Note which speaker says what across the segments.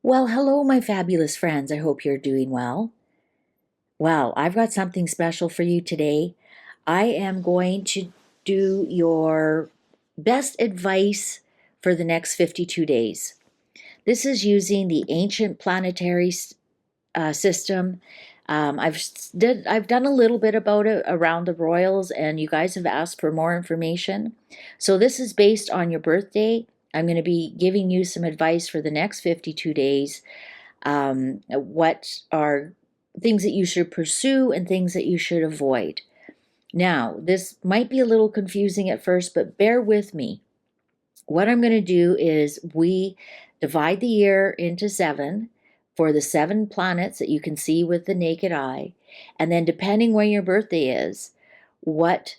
Speaker 1: Well, hello, my fabulous friends. I hope you're doing well. Well, I've got something special for you today. I am going to do your best advice for the next 52 days. This is using the ancient planetary system. I've done a little bit about it around the royals, and you guys have asked for more information. So this is based on your birthday. I'm going to be giving you some advice for the next 52 days. What are things that you should pursue and things that you should avoid. Now, this might be a little confusing at first, but bear with me. What I'm going to do is we divide the year into 7 for the 7 planets that you can see with the naked eye. And then, depending when your birthday is, what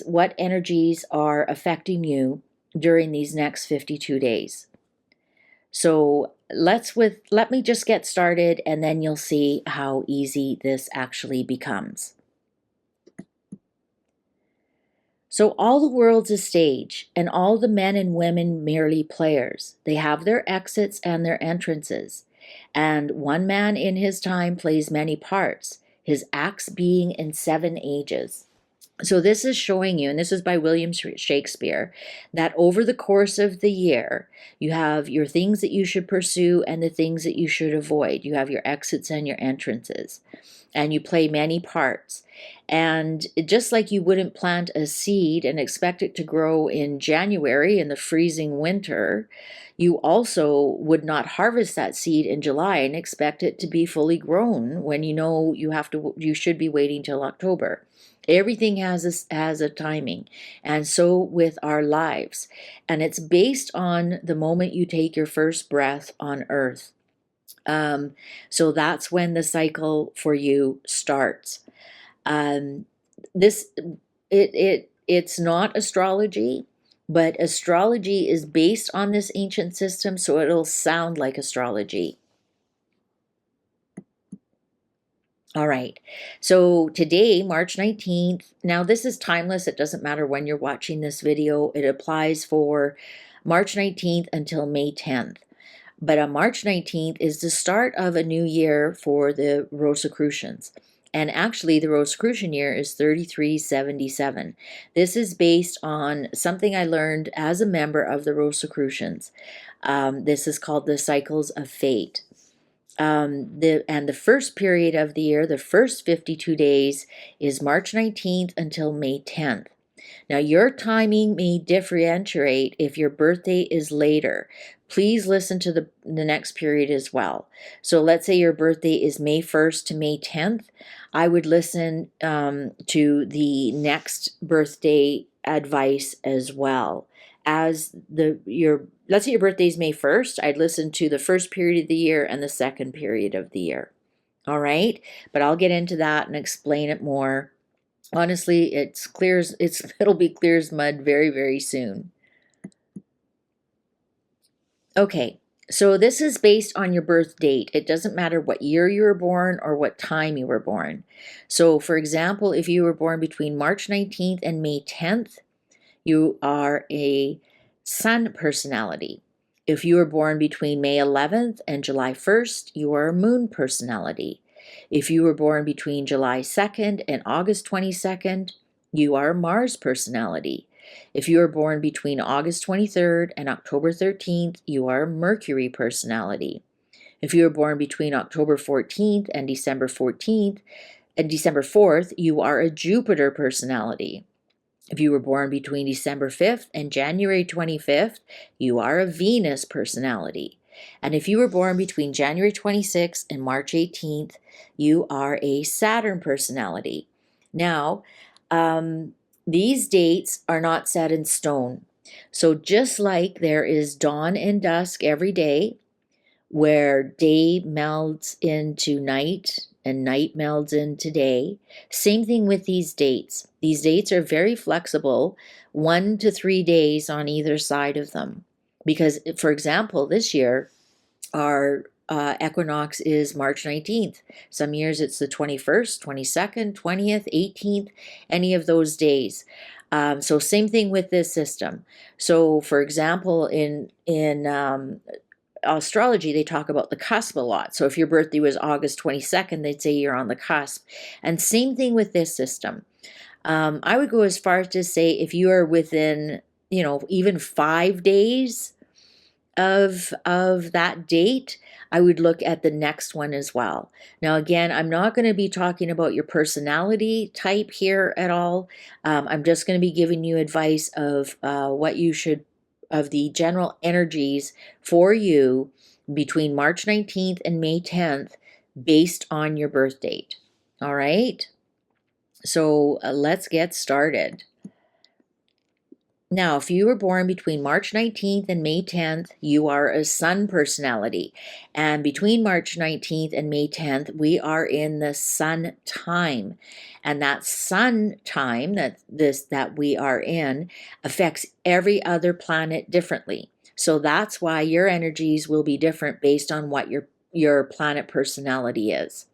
Speaker 1: what energies are affecting you during these next 52 days. So let me just get started, and then you'll see how easy this actually becomes. So all the world's a stage, and all the men and women merely players. They have their exits and their entrances, and one man in his time plays many parts, his acts being in 7 ages. So this is showing you, and this is by William Shakespeare, that over the course of the year, you have your things that you should pursue and the things that you should avoid. You have your exits and your entrances, and you play many parts. And just like you wouldn't plant a seed and expect it to grow in January in the freezing winter, you also would not harvest that seed in July and expect it to be fully grown when you know you should be waiting till October. Everything has a timing, and so with our lives. And it's based on the moment you take your first breath on earth. So that's when the cycle for you starts. Um, this it's not astrology, but astrology is based on this ancient system, so it'll sound like astrology. All right. So today, March 19th, now this is timeless. It doesn't matter when you're watching this video. It applies for March 19th until May 10th. But on March 19th is the start of a new year for the Rosicrucians. And actually, the Rosicrucian year is 3377. This is based on something I learned as a member of the Rosicrucians. This is called the cycles of fate. The first period of the year, the first 52 days, is March 19th until May 10th. Now, your timing may differentiate if your birthday is later. Please listen to the next period as well. So let's say your birthday is May 1st to May 10th. I would listen to the next birthday advice as well. Let's say your birthday is May 1st, I'd listen to the first period of the year and the second period of the year. All right, but I'll get into that and explain it more. Honestly, it'll be clear as mud very, very soon. Okay, so this is based on your birth date. It doesn't matter what year you were born or what time you were born. So, for example, if you were born between March 19th and May 10th, you are a sun personality. If you were born between May 11th and July 1st, you are a moon personality. If you were born between July 2nd and August 22nd, you are a Mars personality. If you were born between August 23rd and October 13th, you are a Mercury personality. If you were born between October 14th and December 14th and December 4th, you are a Jupiter personality. If you were born between December 5th and January 25th, you are a Venus personality. And if you were born between January 26th and March 18th, you are a Saturn personality. Now, these dates are not set in stone. So just like there is dawn and dusk every day, where day melds into night and night melds into day. Same thing with these dates. These dates are very flexible, 1 to 3 days on either side of them. Because, for example, this year, our equinox is March 19th. Some years it's the 21st, 22nd, 20th, 18th, any of those days. So same thing with this system. So, for example, in astrology, they talk about the cusp a lot. So if your birthday was August 22nd, they'd say you're on the cusp. And same thing with this system. I would go as far as to say if you are within, even 5 days of that date, I would look at the next one as well. Now, again, I'm not going to be talking about your personality type here at all. I'm just going to be giving you advice of of the general energies for you between March 19th and May 10th based on your birth date. All right? So let's get started. Now, if you were born between March 19th and May 10th, you are a sun personality. And between March 19th and May 10th, we are in the sun time. And that sun time that we are in affects every other planet differently. So that's why your energies will be different based on what your planet personality is.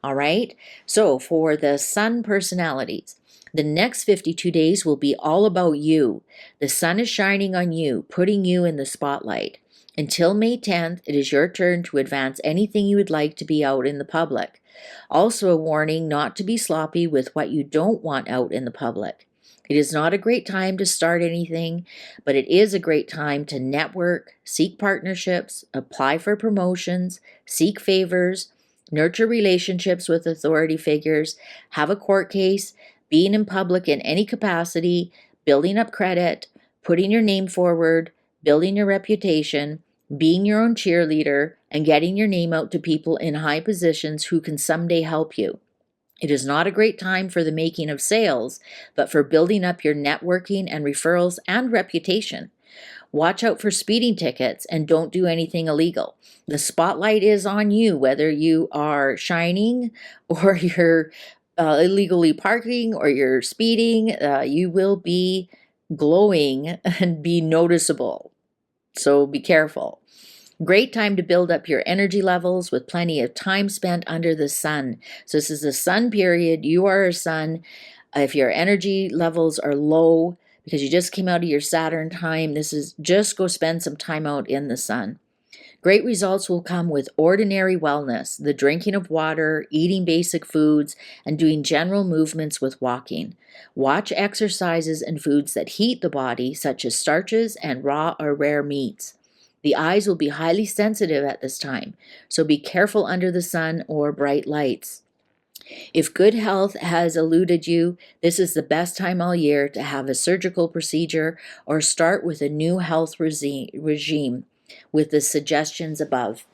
Speaker 1: All right? So for the sun personalities, the next 52 days will be all about you. The sun is shining on you, putting you in the spotlight. Until May 10th, it is your turn to advance anything you would like to be out in the public. Also, a warning not to be sloppy with what you don't want out in the public. It is not a great time to start anything, but it is a great time to network, seek partnerships, apply for promotions, seek favors, nurture relationships with authority figures, have a court case, being in public in any capacity, building up credit, putting your name forward, building your reputation, being your own cheerleader, and getting your name out to people in high positions who can someday help you. It is not a great time for the making of sales, but for building up your networking and referrals and reputation. Watch out for speeding tickets and don't do anything illegal. The spotlight is on you, whether you are shining or you're illegally parking or you're speeding. You will be glowing and be noticeable. So be careful. Great time to build up your energy levels with plenty of time spent under the sun. So this is a sun period. You are a sun. If your energy levels are low because you just came out of your Saturn time, this is just go spend some time out in the sun. Great results will come with ordinary wellness, the drinking of water, eating basic foods, and doing general movements with walking. Watch exercises and foods that heat the body, such as starches and raw or rare meats. The eyes will be highly sensitive at this time, so be careful under the sun or bright lights. If good health has eluded you, this is the best time all year to have a surgical procedure or start with a new health regime with the suggestions above.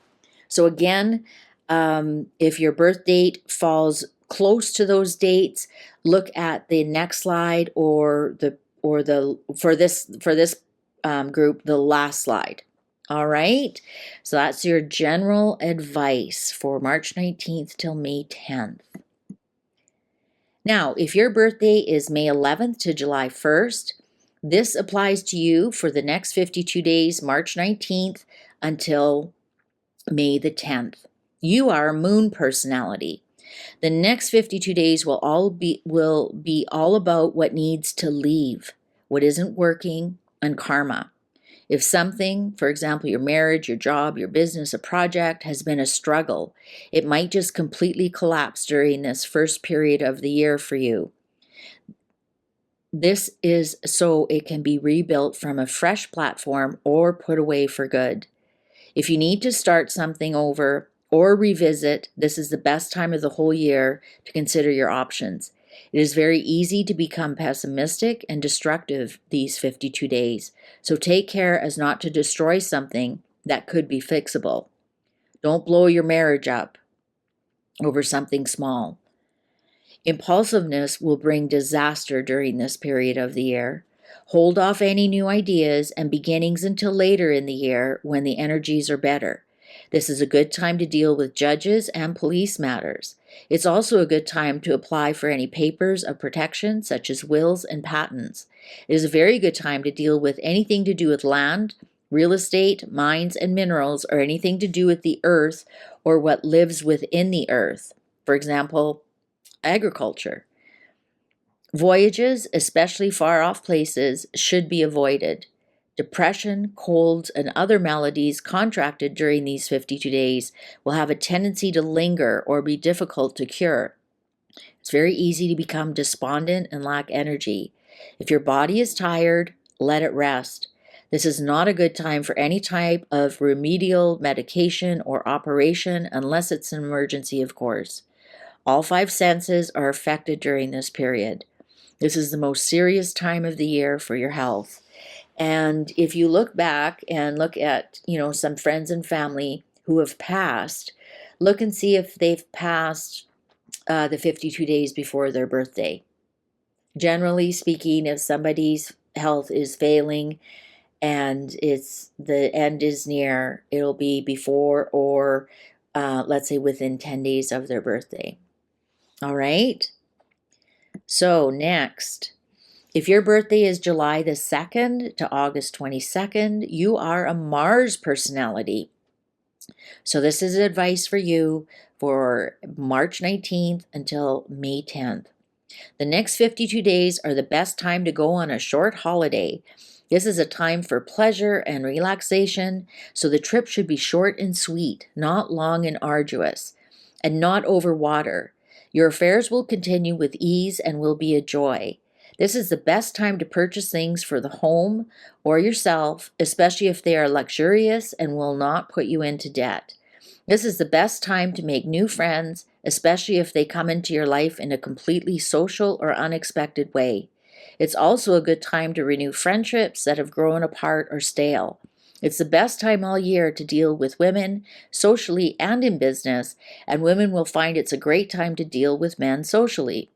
Speaker 1: So again, if your birth date falls close to those dates, look at the next slide or for this group, the last slide. All right, so that's your general advice for March 19th till May 10th. Now, if your birthday is May 11th to July 1st, this applies to you for the next 52 days, March 19th until May the 10th. You are a moon personality. The next 52 days will be all about what needs to leave, what isn't working, and karma. If something, for example, your marriage, your job, your business, a project has been a struggle, it might just completely collapse during this first period of the year for you. This is so it can be rebuilt from a fresh platform or put away for good. If you need to start something over or revisit, this is the best time of the whole year to consider your options. It is very easy to become pessimistic and destructive these 52 days, so take care as not to destroy something that could be fixable. Don't blow your marriage up over something small. Impulsiveness will bring disaster during this period of the year. Hold off any new ideas and beginnings until later in the year when the energies are better. This is a good time to deal with judges and police matters. It's also a good time to apply for any papers of protection, such as wills and patents. It is a very good time to deal with anything to do with land, real estate, mines and minerals, or anything to do with the earth or what lives within the earth. For example, agriculture. Voyages, especially far off places, should be avoided. Depression, colds, and other maladies contracted during these 52 days will have a tendency to linger or be difficult to cure. It's very easy to become despondent and lack energy. If your body is tired, let it rest. This is not a good time for any type of remedial medication or operation unless it's an emergency, of course. All 5 senses are affected during this period. This is the most serious time of the year for your health. And if you look back and look at, some friends and family who have passed, look and see if they've passed the 52 days before their birthday. Generally speaking, if somebody's health is failing and the end is near, it'll be before or let's say within 10 days of their birthday. All right. So next, if your birthday is July the 2nd to August 22nd, you are a Mars personality. So this is advice for you for March 19th until May 10th. The next 52 days are the best time to go on a short holiday. This is a time for pleasure and relaxation, so the trip should be short and sweet, not long and arduous, and not over water. Your affairs will continue with ease and will be a joy. This is the best time to purchase things for the home or yourself, especially if they are luxurious and will not put you into debt. This is the best time to make new friends, especially if they come into your life in a completely social or unexpected way. It's also a good time to renew friendships that have grown apart or stale. It's the best time all year to deal with women, socially and in business, and women will find it's a great time to deal with men socially.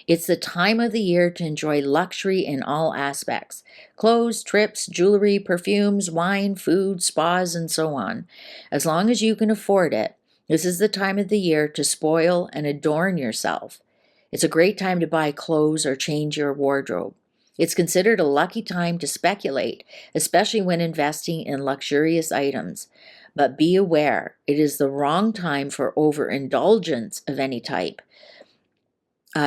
Speaker 1: It's the time of the year to enjoy luxury in all aspects: clothes, trips, jewelry, perfumes, wine, food, spas, and so on. As long as you can afford it, this is the time of the year to spoil and adorn yourself. It's a great time to buy clothes or change your wardrobe. It's considered a lucky time to speculate, especially when investing in luxurious items. But be aware, it is the wrong time for overindulgence of any type.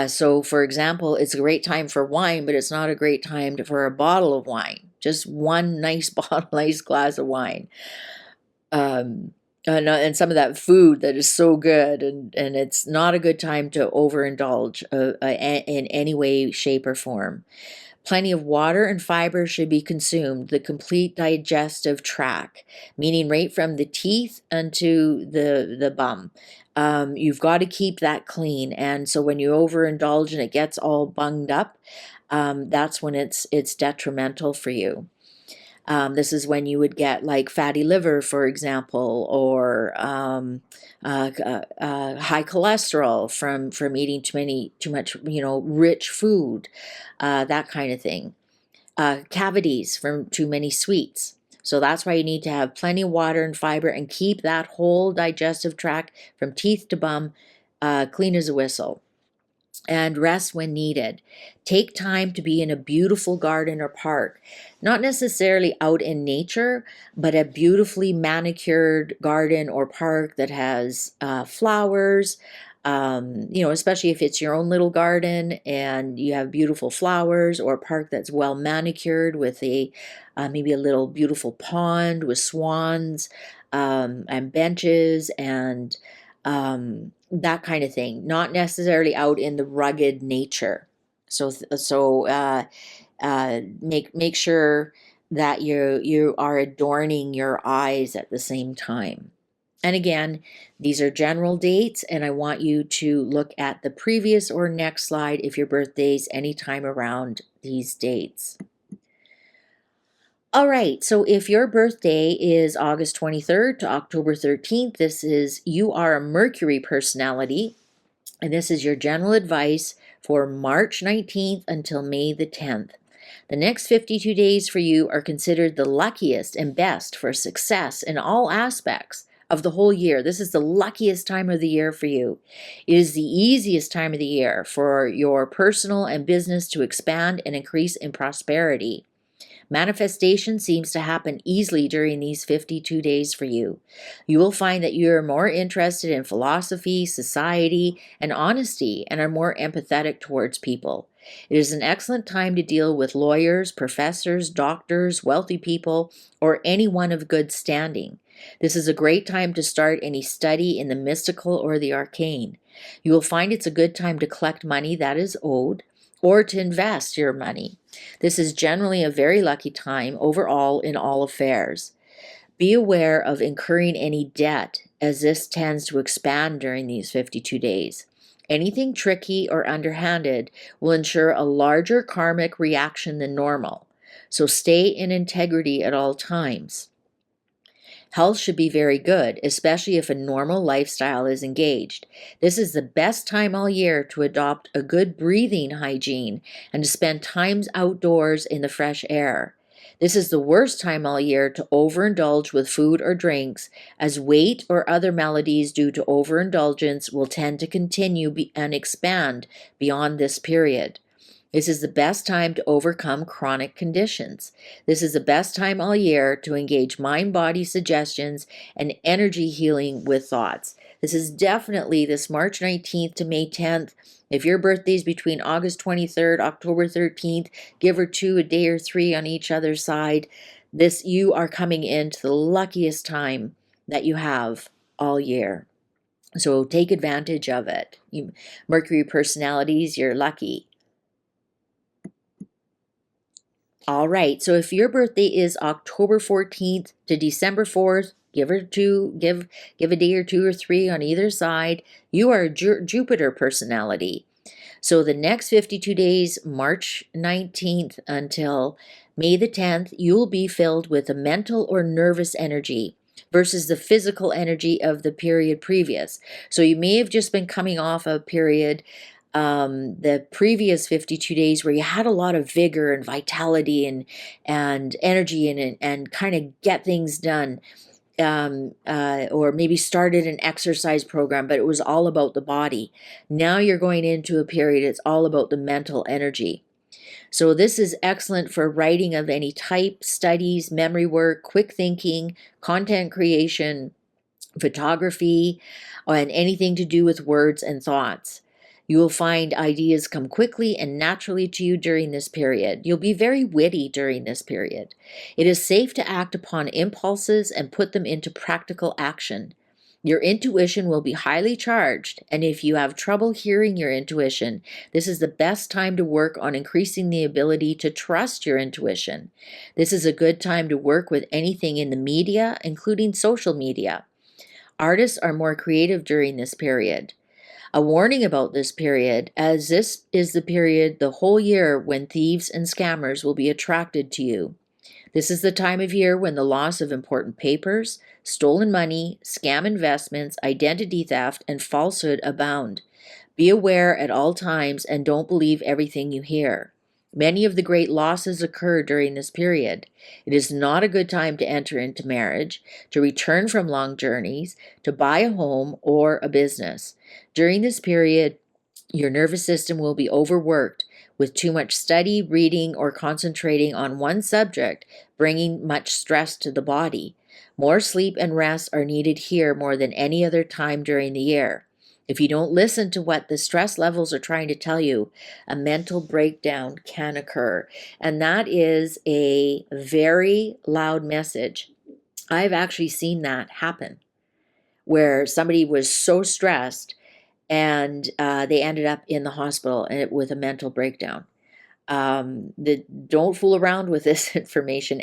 Speaker 1: So, for example, it's a great time for wine, but it's not a great time for a bottle of wine. Just one nice bottle, nice glass of wine. And some of that food that is so good, and it's not a good time to overindulge in any way, shape, or form. Plenty of water and fiber should be consumed, the complete digestive tract, meaning right from the teeth unto the bum. You've got to keep that clean. And so when you overindulge and it gets all bunged up, that's when it's detrimental for you. This is when you would get like fatty liver, for example, or high cholesterol from eating too much, rich food, that kind of thing. Cavities from too many sweets. So that's why you need to have plenty of water and fiber and keep that whole digestive tract from teeth to bum clean as a whistle. And rest when needed. Take time to be in a beautiful garden or park, not necessarily out in nature, but a beautifully manicured garden or park that has flowers. Especially if it's your own little garden and you have beautiful flowers, or a park that's well manicured with maybe a little beautiful pond with swans and benches and that kind of thing. Not necessarily out in the rugged nature. Make sure that you are adorning your eyes at the same time. And again, these are general dates, and I want you to look at the previous or next slide if your birthday's anytime around these dates. All right, so if your birthday is August 23rd to October 13th, you are a Mercury personality, and this is your general advice for March 19th until May the 10th. The next 52 days for you are considered the luckiest and best for success in all aspects of the whole year. This is the luckiest time of the year for you. It is the easiest time of the year for your personal and business to expand and increase in prosperity. Manifestation seems to happen easily during these 52 days for you. You will find that you are more interested in philosophy, society, and honesty, and are more empathetic towards people. It is an excellent time to deal with lawyers, professors, doctors, wealthy people, or anyone of good standing. This is a great time to start any study in the mystical or the arcane. You will find it's a good time to collect money that is owed or to invest your money. This is generally a very lucky time overall in all affairs. Be aware of incurring any debt, as this tends to expand during these 52 days. Anything tricky or underhanded will ensure a larger karmic reaction than normal, so stay in integrity at all times. Health should be very good, especially if a normal lifestyle is engaged. This is the best time all year to adopt a good breathing hygiene and to spend times outdoors in the fresh air. This is the worst time all year to overindulge with food or drinks, as weight or other maladies due to overindulgence will tend to continue and expand beyond this period. This is the best time to overcome chronic conditions. This is the best time all year to engage mind-body suggestions and energy healing with thoughts. This is definitely this March 19th to May 10th. If your birthday is between August 23rd, October 13th, give or two, a day or three on each other side, you are coming into the luckiest time that you have all year. So take advantage of it. Mercury personalities, you're lucky. All right, so if your birthday is October 14th to December 4th, give a day or two or three on either side. You are a Jupiter personality. So the next 52 days, March 19th until May the 10th, you'll be filled with a mental or nervous energy versus the physical energy of the period previous. So you may have just been coming off a period the previous 52 days where you had a lot of vigor and vitality and energy and kind of get things done, or maybe started an exercise program, but it was all about the body. Now you're going into a period, it's all about the mental energy. So this is excellent for writing of any type, studies, memory work, quick thinking, content creation, photography, and anything to do with words and thoughts. You will find ideas come quickly and naturally to you during this period. You'll be very witty during this period. It is safe to act upon impulses and put them into practical action. Your intuition will be highly charged, and if you have trouble hearing your intuition, this is the best time to work on increasing the ability to trust your intuition. This is a good time to work with anything in the media, including social media. Artists are more creative during this period. A warning about this period, as this is the period the whole year when thieves and scammers will be attracted to you. This is the time of year when the loss of important papers, stolen money, scam investments, identity theft, and falsehood abound. Be aware at all times and don't believe everything you hear. Many of the great losses occur during this period. It is not a good time to enter into marriage, to return from long journeys, to buy a home or a business. During this period, your nervous system will be overworked with too much study, reading, or concentrating on one subject, bringing much stress to the body. More sleep and rest are needed here more than any other time during the year. If you don't listen to what the stress levels are trying to tell you, a mental breakdown can occur. And that is a very loud message. I've actually seen that happen where somebody was so stressed and they ended up in the hospital with a mental breakdown. Don't fool around with this information.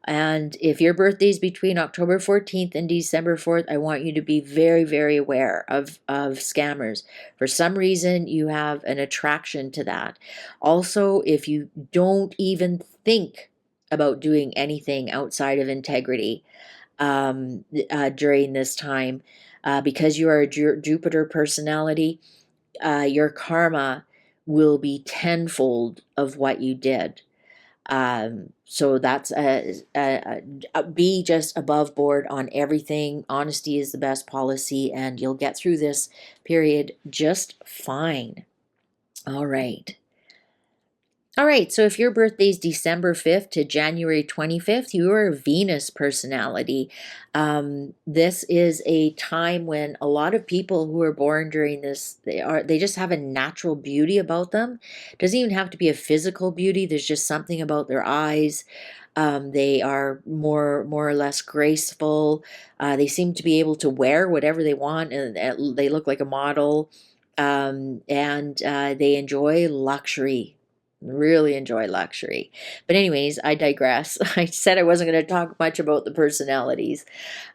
Speaker 1: And if your birthday is between October 14th and December 4th, I want you to be very, very aware of scammers. For some reason, you have an attraction to that. Also, if you don't even think about doing anything outside of integrity during this time, because you are a Jupiter personality, your karma will be tenfold of what you did. So that's be just above board on everything. Honesty is the best policy, and you'll get through this period just fine. All right. All right, so if your birthday is December 5th to January 25th, you are a Venus personality. This is a time when a lot of people who are born during this, they just have a natural beauty about them. It doesn't even have to be a physical beauty. There's just something about their eyes. They are more or less graceful. They seem to be able to wear whatever they want, and they look like a model. And they enjoy luxury, really enjoy luxury. But anyways, I digress. I said I wasn't going to talk much about the personalities.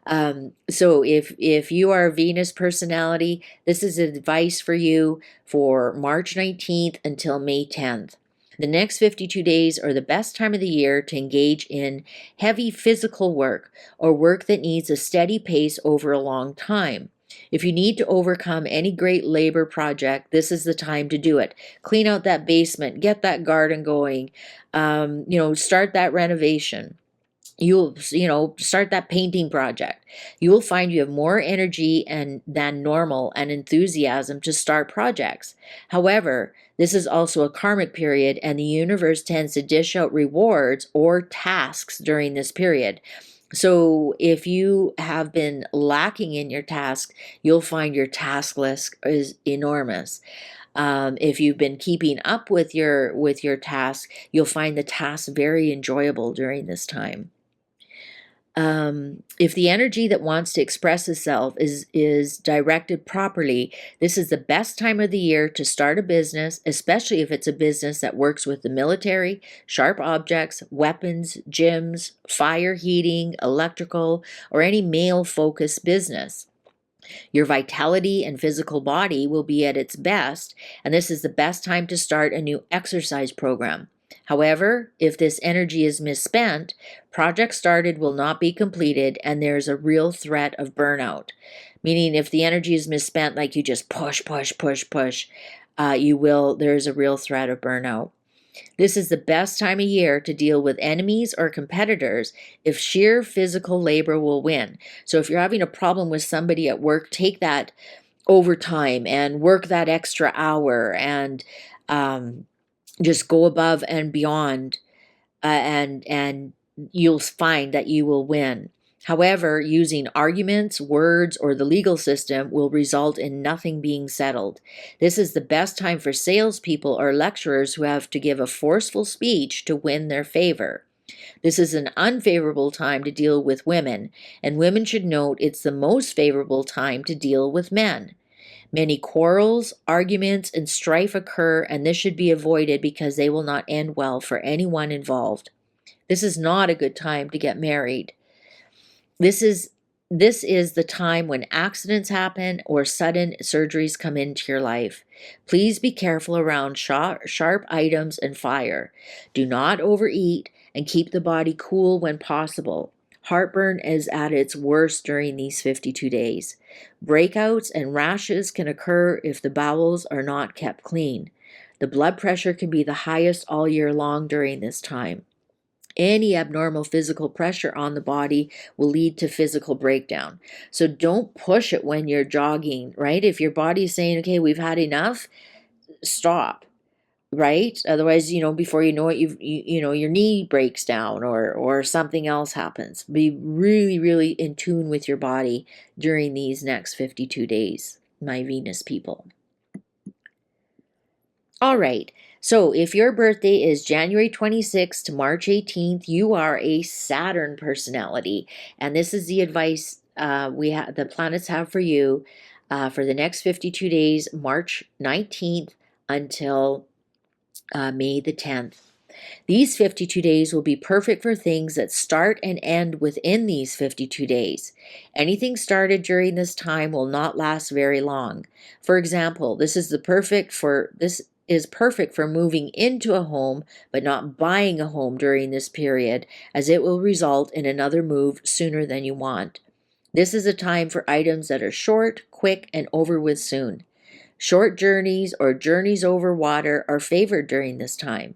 Speaker 1: So if you are a Venus personality, this is advice for you for March 19th until May 10th. The next 52 days are the best time of the year to engage in heavy physical work or work that needs a steady pace over a long time. If you need to overcome any great labor project, this is the time to do it. Clean out that basement, get that garden going, start that renovation. You'll start that painting project. You will find you have more energy and than normal and enthusiasm to start projects. However, this is also a karmic period, and the universe tends to dish out rewards or tasks during this period. So if you have been lacking in your task, you'll find your task list is enormous. If you've been keeping up with your task, you'll find the task very enjoyable during this time. If the energy that wants to express itself is directed properly, this is the best time of the year to start a business, especially if it's a business that works with the military, sharp objects, weapons, gyms, fire heating, electrical, or any male-focused business. Your vitality and physical body will be at its best, and this is the best time to start a new exercise program. However, if this energy is misspent, projects started will not be completed, and there's a real threat of burnout. Meaning, if the energy is misspent, like you just push, there's a real threat of burnout. This is the best time of year to deal with enemies or competitors if sheer physical labor will win. So if you're having a problem with somebody at work, take that overtime and work that extra hour and just go above and beyond, and you'll find that you will win. However, using arguments, words, or the legal system will result in nothing being settled. This is the best time for salespeople or lecturers who have to give a forceful speech to win their favor. This is an unfavorable time to deal with women, and women should note it's the most favorable time to deal with men. Many quarrels, arguments, and strife occur, and this should be avoided because they will not end well for anyone involved. This is not a good time to get married. This is the time when accidents happen or sudden surgeries come into your life. Please be careful around sharp items and fire. Do not overeat and keep the body cool when possible. Heartburn is at its worst during these 52 days. Breakouts and rashes can occur if the bowels are not kept clean. The blood pressure can be the highest all year long during this time. Any abnormal physical pressure on the body will lead to physical breakdown. So don't push it when you're jogging, right? If your body is saying, okay, we've had enough, stop, right? Otherwise, before you know it, your knee breaks down or something else happens. Be really, really in tune with your body during these next 52 days, my Venus people. All right. So if your birthday is January 26th to March 18th, you are a Saturn personality. And this is the advice the planets have for you for the next 52 days, March 19th until May the 10th. These 52 days will be perfect for things that start and end within these 52 days. Anything started during this time will not last very long. For example, this is perfect for moving into a home but not buying a home during this period, as it will result in another move sooner than you want. This is a time for items that are short, quick, and over with soon. Short journeys or journeys over water are favored during this time.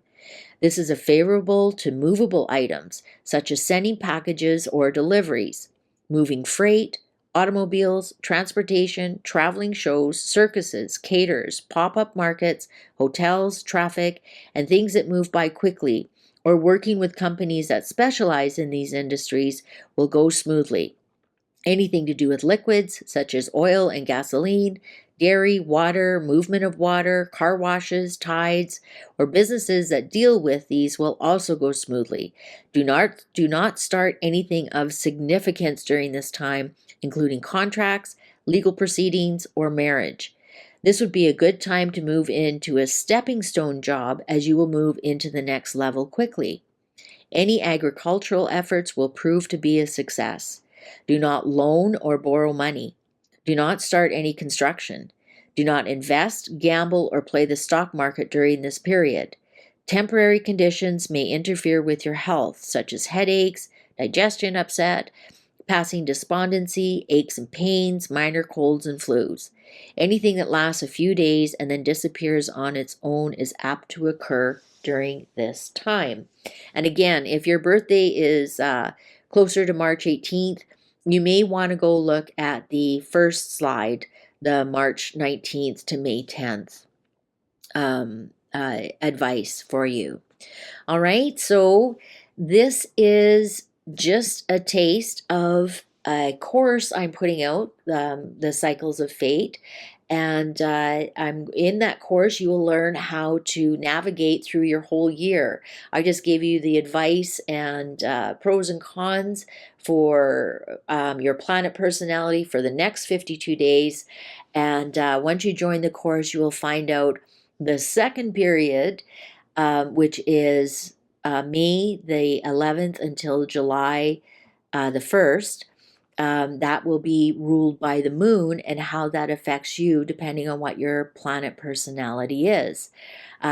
Speaker 1: This is favorable to movable items, such as sending packages or deliveries, moving freight, automobiles, transportation, traveling shows, circuses, caterers, pop-up markets, hotels, traffic, and things that move by quickly, or working with companies that specialize in these industries will go smoothly. Anything to do with liquids, such as oil and gasoline, dairy, water, movement of water, car washes, tides, or businesses that deal with these will also go smoothly. Do not start anything of significance during this time, including contracts, legal proceedings, or marriage. This would be a good time to move into a stepping stone job as you will move into the next level quickly. Any agricultural efforts will prove to be a success. Do not loan or borrow money. Do not start any construction. Do not invest, gamble, or play the stock market during this period. Temporary conditions may interfere with your health, such as headaches, digestion upset, passing despondency, aches and pains, minor colds and flus. Anything that lasts a few days and then disappears on its own is apt to occur during this time. And again, if your birthday is closer to March 18th, you may want to go look at the first slide, the March 19th to May 10th advice for you. All right, so this is just a taste of a course I'm putting out, the Cycles of Fate. And I'm in that course, you will learn how to navigate through your whole year. I just gave you the advice and pros and cons for your planet personality for the next 52 days. And once you join the course, you will find out the second period, which is May the 11th until July the 1st. That will be ruled by the moon and how that affects you depending on what your planet personality is.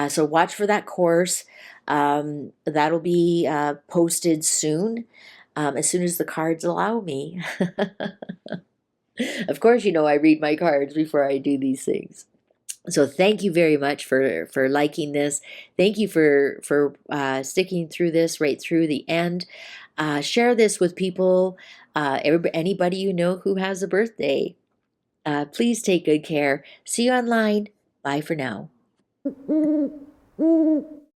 Speaker 1: So watch for that course. That'll be posted soon, as soon as the cards allow me. Of course, you know I read my cards before I do these things. So thank you very much for liking this. Thank you for sticking through this right through the end. Share this with people, anybody you know who has a birthday. Please take good care. See you online. Bye for now.